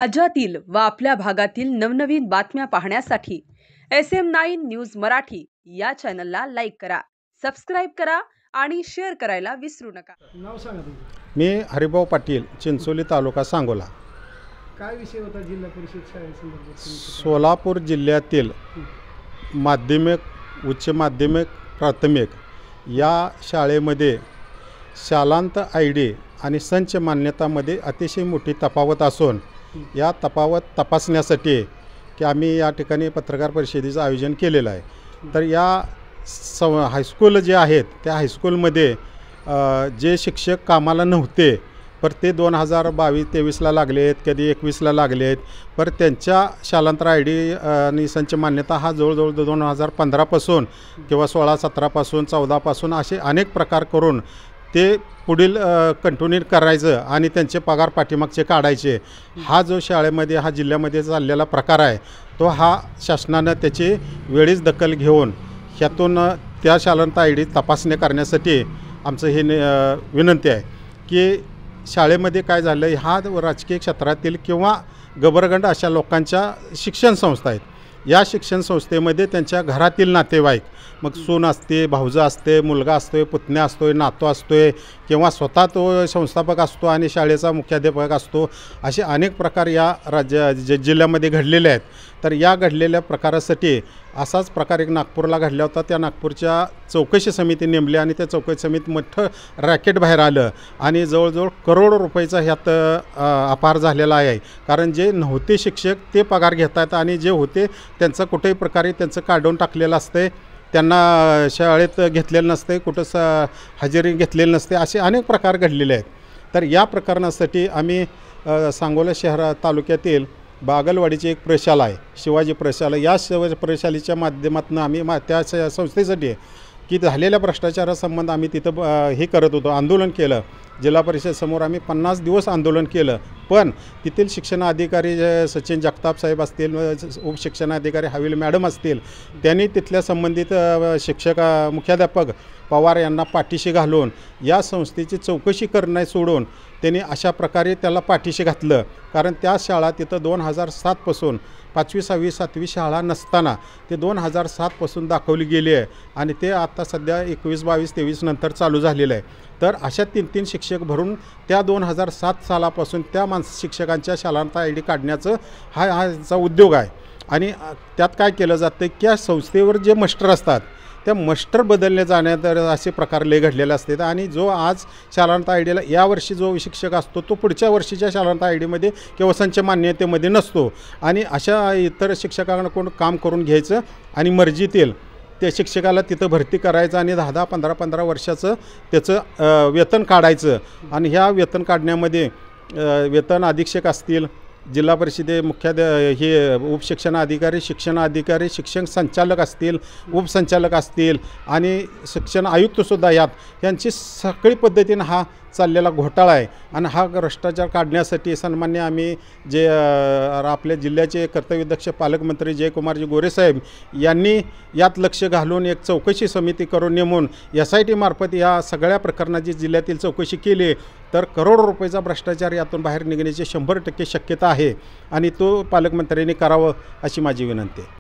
राज्यातील व आपल्या भागातील नवनवीन बातम्या पाहण्यासाठी SM9 न्यूज मराठी या चॅनलला लाईक करा, सबस्क्राइब करा आणि शेअर करायला विसरू नका। नाव सांगा तुमचं। मी हरिभाऊ पाटील, चिंचोली तालुका सांगोला। काय विषय होता जिल्हा परिषद शाळेसंदर्भात? सोलापूर जिल्ह्यातील माध्यमिक, उच्च माध्यमिक, प्राथमिक या शाळेमध्ये शालांत ID आणि संच मान्यतामध्ये अतिशय मोठी तफावत असून या तफावत तपासण्यासाठी की आम्ही या ठिकाणी पत्रकार परिषदेचं आयोजन केलेलं आहे। तर या हायस्कूल जे आहेत त्या हायस्कूलमध्ये जे शिक्षक कामाला नव्हते पर ते 2022-23ला लागले आहेत, कधी 21ला लागले आहेत, पर त्यांच्या शालांतर ID आणि संच मान्यता हा जवळजवळ 2015पासून किंवा 16-17पासून 14पासून असे अनेक प्रकार करून ते पुढील कंटिन्यू करायचं आणि त्यांचे पगार पाठीमागचे काढायचे। हा जो शाळेमध्ये हा जिल्ह्यामध्ये चाललेला प्रकार आहे तो हा शासनानं त्याची वेळीच दखल घेऊन ह्यातून त्या शालांत ID तपासणी करण्यासाठी आमचं हे विनंती आहे की शाळेमध्ये काय झालं आहे, हा राजकीय क्षेत्रातील किंवा गबरगंड अशा लोकांच्या शिक्षण संस्था आहेत। या शिक्षण संस्थेमध्ये त्यांच्या घरातील नातेवाईक, मग सून असते, भाऊजा असते, मुलगा असतोय, पुतण्या असतोय, नातू असतोय किंवा स्वतः तो संस्थापक असतो आणि शाळेचा मुख्याध्यापक असतो, असे अनेक प्रकार या जिल्ह्यामध्ये घडलेले आहेत। तर या घडलेल्या प्रकारासाठी असाच प्रकार एक नागपूरला घडला होता। त्या नागपूरच्या चौकशी समिती नेमली आणि त्या चौकशी समितीत मोठं रॅकेट बाहेर आलं आणि जवळजवळ करोडो रुपयाचा ह्यात अपार झालेला आहे। कारण जे नव्हते शिक्षक ते पगार घेत आहेत आणि जे होते त्यांचं कुठेही प्रकारे त्यांचं काढून टाकलेलं असते, त्यांना शाळेत घेतलेलं नसते, कुठं हजेरी घेतलेली नसते, असे अनेक प्रकार घडलेले आहेत। तर या प्रकरणासाठी आम्ही सांगोला शहर तालुक्यातील बागलवाडीची एक प्रशाला आहे, शिवाजी प्रशाला, या शिवाजी प्रशालेच्या माध्यमातून आम्ही त्या संस्थेसाठी की झालेल्या भ्रष्टाचारासंबंध आम्ही तिथं हे करत होतो, आंदोलन केलं। जिल्हा परिषदेसमोर आम्ही 50 दिवस आंदोलन केलं, पण तेथील शिक्षणाधिकारी सचिन जगताप साहेब असतील, उपशिक्षणाधिकारी हवेली मॅडम असतील, त्यांनी तिथल्या संबंधित शिक्षक मुख्याध्यापक पवार यांना पाठीशी घालून या संस्थेची चौकशी करणे सोडून त्यांनी अशा प्रकारे त्याला पाठीशी घातलं। कारण त्या शाळा तिथं 2007पासून 5वी, 6वी, 7वी शाळा नसताना ते 2007पासून दाखवली गेली आहे आणि ते आता सध्या 21, 22, 23 नंतर चालू झालेलं आहे। तर अशा 3-3 शिक्षक भरून त्या 2007 सालापासून त्या शिक्षकांच्या शालांत ID काढण्याचं हा उद्योग आहे। आणि त्यात काय केलं जातं की या संस्थेवर जे मास्टर असतात त्या मास्टर बदलले जाण्यात असे प्रकार लय घडलेले असतात आणि जो आज शालांत IDला यावर्षी जो शिक्षक असतो तो पुढच्या वर्षीच्या शालांत IDमध्ये किंवा संच मान्यतेमध्ये नसतो आणि अशा इतर शिक्षकांकडून काम करून घ्यायचं आणि मर्जीतील त्या शिक्षकाला तिथं भरती करायचं आणि 10-10, 15-15 वर्षाचं त्याचं वेतन काढायचं। आणि ह्या वेतन काढण्यामध्ये वेतन अधीक्षक असतील, जिल्हा परिषदे हे उपशिक्षणाधिकारी, शिक्षणाधिकारी, शिक्षण संचालक असतील, उपसंचालक असतील आणि शिक्षण आयुक्तसुद्धा यांची सगळी पद्धतीनं हा चाललेला घोटाळा आहे। आणि हा भ्रष्टाचार काढण्यासाठी सन्मान्य आम्ही जे आपल्या जिल्ह्याचे कर्तव्यदक्ष पालकमंत्री जयकुमारजी गोरे साहेब यांनी यात लक्ष घालून एक चौकशी समिती करून नेमून SIT मार्फत या सगळ्या प्रकरणाची जिल्ह्यातील चौकशी केली तर करोडो रुपयाचा भ्रष्टाचार यातून बाहेर निघण्याची 100% शक्यता आहे आणि तो पालकमंत्र्यांनी करावं अशी माझी विनंती आहे।